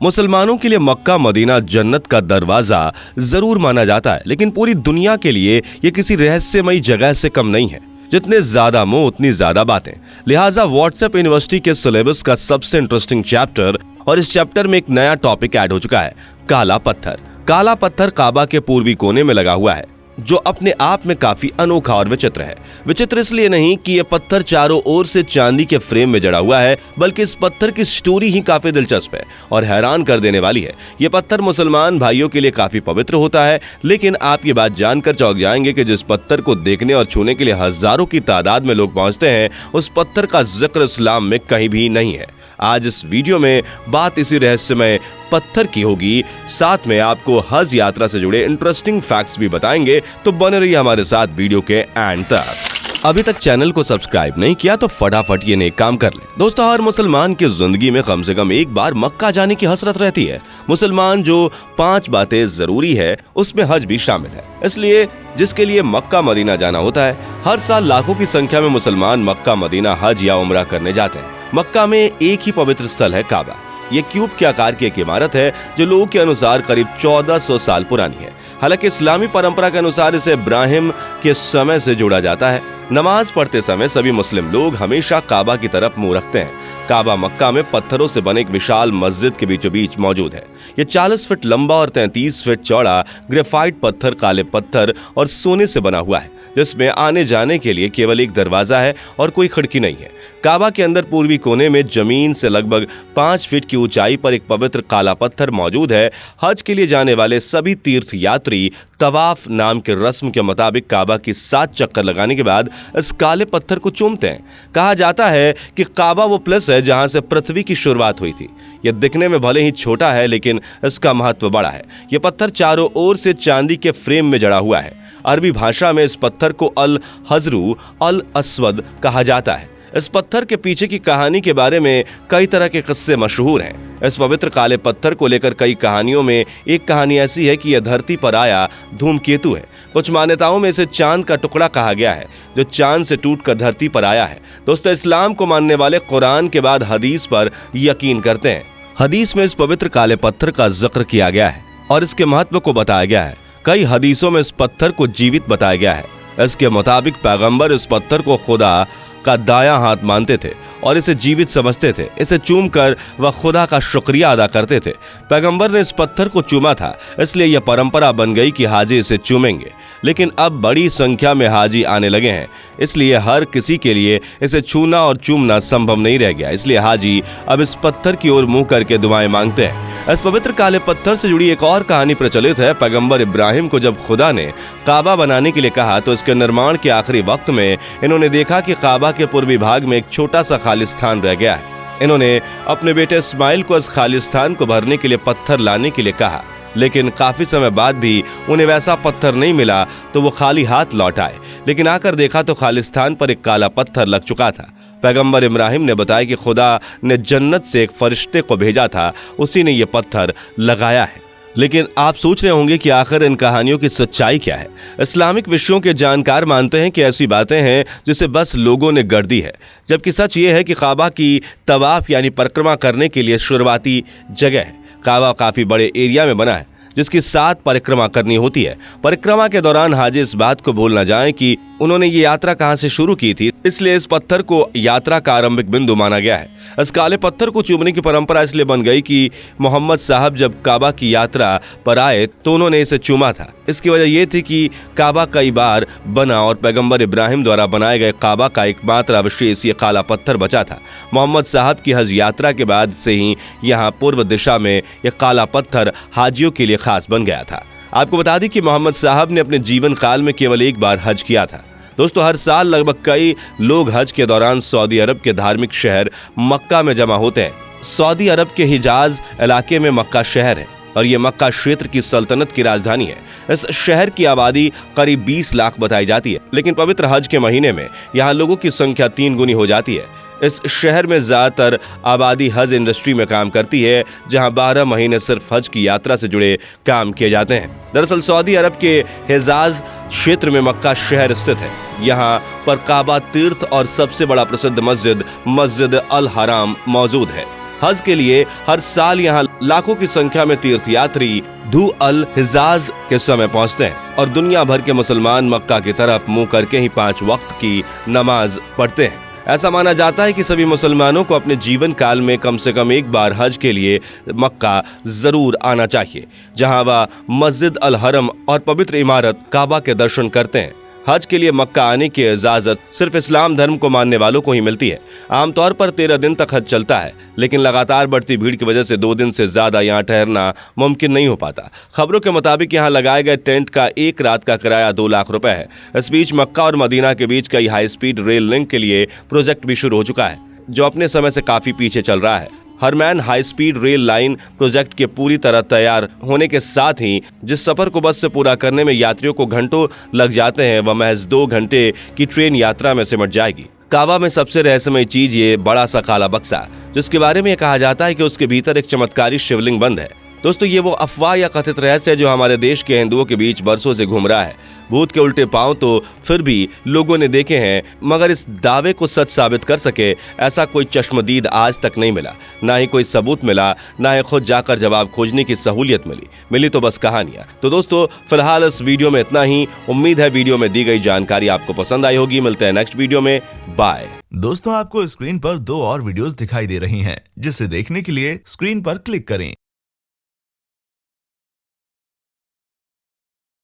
मुसलमानों के लिए मक्का मदीना जन्नत का दरवाजा जरूर माना जाता है, लेकिन पूरी दुनिया के लिए ये किसी रहस्यमयी जगह से कम नहीं है। जितने ज्यादा मुंह उतनी ज्यादा बातें। लिहाजा व्हाट्सएप यूनिवर्सिटी के सिलेबस का सबसे इंटरेस्टिंग चैप्टर, और इस चैप्टर में एक नया टॉपिक ऐड हो चुका है, काला पत्थर। काला पत्थर काबा के पूर्वी कोने में लगा हुआ है, जो अपने आप में काफी अनोखा और विचित्र है। विचित्र इसलिए नहीं कि यह पत्थर चारों ओर से चांदी के फ्रेम में जड़ा हुआ है, बल्कि इस पत्थर की स्टोरी ही काफी दिलचस्प है और हैरान कर देने वाली है। यह पत्थर मुसलमान भाइयों के लिए काफी पवित्र होता है, लेकिन आप ये बात जानकर चौंक जाएंगे कि जिस पत्थर को देखने और छूने के लिए हजारों की तादाद में लोग पहुंचते हैं, उस पत्थर का जिक्र इस्लाम में कहीं भी नहीं है। आज इस वीडियो में बात इसी रहस्यमय पत्थर की होगी, साथ में आपको हज यात्रा से जुड़े इंटरेस्टिंग फैक्ट्स भी बताएंगे, तो बने रहिए हमारे साथ वीडियो के एंड तक। अभी तक चैनल को सब्सक्राइब नहीं किया तो फटाफट ये नेक काम कर ले। दोस्तों, हर मुसलमान की जिंदगी में कम से कम एक बार मक्का जाने की हसरत रहती है। मुसलमान जो 5 बातें जरूरी है, उसमें हज भी शामिल है, इसलिए जिसके लिए मक्का मदीना जाना होता है। हर साल लाखों की संख्या में मुसलमान मक्का मदीना हज या उम्रा करने जाते हैं। मक्का में एक ही पवित्र स्थल है, काबा। ये क्यूब के आकार की एक इमारत है जो लोगों के अनुसार करीब 1400 साल पुरानी है। हालांकि इस्लामी परंपरा के अनुसार इसे इब्राहिम के समय से जोड़ा जाता है। नमाज पढ़ते समय सभी मुस्लिम लोग हमेशा काबा की तरफ मुंह रखते हैं। काबा मक्का में पत्थरों से बने एक विशाल मस्जिद के बीचों बीच मौजूद है। ये 40 फीट लंबा और 33 फीट चौड़ा ग्रेफाइट पत्थर, काले पत्थर और सोने से बना हुआ है, जिसमें आने जाने के लिए केवल एक दरवाजा है और कोई खिड़की नहीं है। काबा के अंदर पूर्वी कोने में जमीन से लगभग 5 फीट की ऊंचाई पर एक पवित्र काला पत्थर मौजूद है। हज के लिए जाने वाले सभी तीर्थ यात्री तवाफ नाम के रस्म के मुताबिक काबा की 7 चक्कर लगाने के बाद इस काले पत्थर को चूमते हैं। कहा जाता है कि काबा वो प्लेस है जहां से पृथ्वी की शुरुआत हुई थी। यह दिखने में भले ही छोटा है, लेकिन इसका महत्व बड़ा है। यह पत्थर चारों ओर से चांदी के फ्रेम में जड़ा हुआ है। अरबी भाषा में इस पत्थर को अल हजरू अल अस्वद कहा जाता है। इस पत्थर के पीछे की कहानी के बारे में कई तरह के किस्से मशहूर हैं। इस पवित्र काले पत्थर को लेकर कई कहानियों में एक कहानी ऐसी है कि यह धरती पर आया धूमकेतु है। कुछ मान्यताओं में इसे चांद का टुकड़ा कहा गया है, जो चांद से टूटकर धरती पर आया है। दोस्तों, इस्लाम को मानने वाले कुरान के बाद हदीस पर यकीन करते हैं। हदीस में इस पवित्र काले पत्थर का जिक्र किया गया है और इसके महत्व को बताया गया है। कई हदीसों में इस पत्थर को जीवित बताया गया है। इसके मुताबिक पैगंबर इस पत्थर को खुदा का दायां हाथ मानते थे और इसे जीवित समझते थे। इसे चूमकर वह खुदा का शुक्रिया अदा करते थे। पैगंबर ने इस पत्थर को चूमा था, इसलिए यह परंपरा बन गई कि हाजी इसे चूमेंगे। लेकिन अब बड़ी संख्या में हाजी आने लगे हैं, इसलिए हर किसी के लिए इसे छूना और चूमना संभव नहीं रह गया। इसलिए हाजी अब इस पत्थर की ओर मुंह करके दुआएं मांगते हैं। इस पवित्र काले पत्थर से जुड़ी एक और कहानी प्रचलित है। पैगंबर इब्राहिम को जब खुदा ने काबा बनाने के लिए कहा, तो इसके निर्माण के आखिरी वक्त में इन्होंने देखा कि काबा के पूर्वी भाग में एक छोटा सा खालिस्तान रह गया है। इन्होंने अपने बेटे इस्माइल को इस खालिस्तान को भरने के लिए पत्थर लाने के लिए कहा, लेकिन काफी समय बाद भी उन्हें वैसा पत्थर नहीं मिला, तो वो खाली हाथ लौट आए। लेकिन आकर देखा तो खालिस्तान पर एक काला पत्थर लग चुका था। पैगंबर इब्राहिम ने बताया कि खुदा ने जन्नत से एक फरिश्ते को भेजा था, उसी ने ये पत्थर लगाया है। लेकिन आप सोच रहे होंगे कि आखिर इन कहानियों की सच्चाई क्या है। इस्लामिक विषयों के जानकार मानते हैं कि ऐसी बातें हैं जिसे बस लोगों ने गढ़ दी है, जबकि सच ये है कि काबा की तवाफ यानी परिक्रमा करने के लिए शुरुआती जगह है। काबा काफी बड़े एरिया में बना है, जिसकी 7 परिक्रमा करनी होती है। परिक्रमा के दौरान हाजी इस बात को भूल न जाएं कि उन्होंने ये यात्रा कहां से शुरू की थी, इसलिए इस पत्थर को यात्रा का आरंभिक बिंदु माना गया है। इस काले पत्थर को चूमने की परंपरा इसलिए बन गई कि मोहम्मद साहब जब काबा की यात्रा पर आए तो उन्होंने इसे चूमा था। इसकी वजह यह थी कि काबा कई बार बना और पैगंबर इब्राहिम द्वारा बनाए गए काबा का एकमात्र अवशेष ये काला पत्थर बचा था। मोहम्मद साहब की हज यात्रा के बाद से ही यहाँ पूर्व दिशा में यह काला पत्थर हाजियों के लिए खास बन गया था। आपको बता दें कि मोहम्मद साहब ने अपने जीवन काल में केवल एक बार हज किया था। दोस्तों, हर साल लगभग कई लोग हज के दौरान सऊदी अरब के धार्मिक शहर मक्का में जमा होते हैं। सऊदी अरब के हिजाज इलाके में मक्का शहर है और ये मक्का क्षेत्र की सल्तनत की राजधानी है। इस शहर की आबादी करीब 20 लाख बताई जाती है, लेकिन पवित्र हज के महीने में यहाँ लोगों की संख्या 3 गुनी हो जाती है। इस शहर में ज्यादातर आबादी हज इंडस्ट्री में काम करती है, जहां 12 महीने सिर्फ हज की यात्रा से जुड़े काम किए जाते हैं। दरअसल सऊदी अरब के हिजाज क्षेत्र में मक्का शहर स्थित है। यहाँ पर काबा तीर्थ और सबसे बड़ा प्रसिद्ध मस्जिद अल हराम मौजूद है। हज के लिए हर साल यहाँ लाखों की संख्या में तीर्थयात्री धू अल हिजाज के समय पहुँचते हैं और दुनिया भर के मुसलमान मक्का की तरफ मुंह करके ही 5 वक्त की नमाज पढ़ते हैं। ऐसा माना जाता है कि सभी मुसलमानों को अपने जीवन काल में कम से कम एक बार हज के लिए मक्का जरूर आना चाहिए, जहां वह मस्जिद अल हरम और पवित्र इमारत काबा के दर्शन करते हैं। हज के लिए मक्का आने की इजाजत सिर्फ इस्लाम धर्म को मानने वालों को ही मिलती है। आमतौर पर 13 दिन तक हज चलता है, लेकिन लगातार बढ़ती भीड़ की वजह से 2 दिन से ज्यादा यहाँ ठहरना मुमकिन नहीं हो पाता। खबरों के मुताबिक यहाँ लगाए गए टेंट का एक रात का किराया 2 लाख रुपए है। इस बीच मक्का और मदीना के बीच कई हाई स्पीड रेल लिंक के लिए प्रोजेक्ट भी शुरू हो चुका है, जो अपने समय से काफी पीछे चल रहा है। Haramain high speed rail line project के पूरी तरह तैयार होने के साथ ही जिस सफर को बस से पूरा करने में यात्रियों को घंटों लग जाते हैं, वह महज 2 घंटे की ट्रेन यात्रा में सिमट जाएगी। काबा में सबसे रहस्यमय चीज ये बड़ा सा काला बक्सा, जिसके बारे में कहा जाता है कि उसके भीतर एक चमत्कारी शिवलिंग बंद है। दोस्तों, ये वो अफवाह या कथित रहस्य है जो हमारे देश के हिंदुओं के बीच बरसों से घूम रहा है। भूत के उल्टे पांव तो फिर भी लोगों ने देखे हैं, मगर इस दावे को सच साबित कर सके ऐसा कोई चश्मदीद आज तक नहीं मिला। ना ही कोई सबूत मिला, ना ही खुद जाकर जवाब खोजने की सहूलियत मिली तो बस कहानियां। तो दोस्तों, फिलहाल इस वीडियो में इतना ही। उम्मीद है वीडियो में दी गई जानकारी आपको पसंद आई होगी। मिलते हैं नेक्स्ट वीडियो में। बाय। दोस्तों, आपको स्क्रीन पर 2 और वीडियोस दिखाई दे रही हैं, जिसे देखने के लिए स्क्रीन पर क्लिक करें।